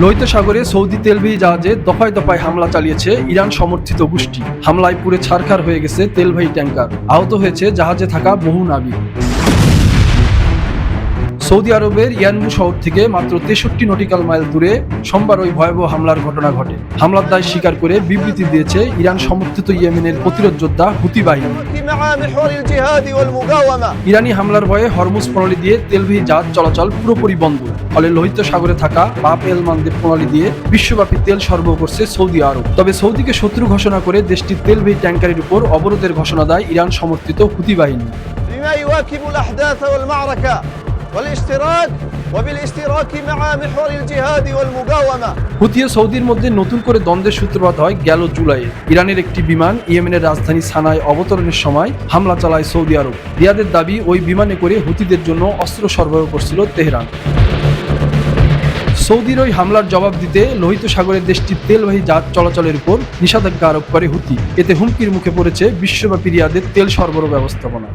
লোহিত সাগরে সৌদি তেলবাহী জাহাজে দফায় দফায় হামলা চালিয়েছে ইরান সমর্থিত গোষ্ঠী। হামলায় পুড়ে ছারখার হয়ে গেছে তেলবাহী ট্যাঙ্কার, আহত হয়েছে জাহাজে থাকা বহু নাবিক। সৌদি আরবের ইয়ানবু শহর থেকে মাত্র 63 নটিক্যাল মাইল দূরে সোমবার ওই ভয়াবহ হামলার ঘটনা ঘটে। হামলার দায় স্বীকার করে বিবৃতি দিয়েছে ইরান সমর্থিত ইয়েমেনের প্রতিরোধ যোদ্ধা হুতি বাহিনী। ইরানি হামলার ভয়ে হরমুজ প্রণালী দিয়ে তেলবাহী জাহাজ চলাচল পুরোপুরি বন্ধ। ফলে লোহিত সাগরে থাকা বাব এল মানদেব প্রণালী দিয়ে বিশ্বব্যাপী তেল সরবরাহ করছে সৌদি আরব। তবে সৌদিকে শত্রু ঘোষণা করে দেশটির তেলবাহী ট্যাঙ্কারের উপর অবরোধের ঘোষণা দেয় ইরান সমর্থিত হুতি বাহিনী। হুতি ও সৌদির মধ্যে নতুন করে দ্বন্দ্বের সূত্রপাত হয় গেল জুলাইয়ে। ইরানের একটি বিমান ইয়েমেনের রাজধানী সানায় অবতরণের সময় হামলা চালায় সৌদি আরব। রিয়াদের দাবি, ওই বিমানে করে হুতিদের জন্য অস্ত্র সরবরাহ করছিল তেহরান। সৌদির ওই হামলার জবাব দিতে লোহিত সাগরের দেশটির তেলবাহী জাহাজ চলাচলের উপর নিষেধাজ্ঞা আরোপ করে হুতি। এতে হুমকির মুখে পড়েছে বিশ্বব্যাপী রিয়াদের তেল সরবরাহ ব্যবস্থাপনা।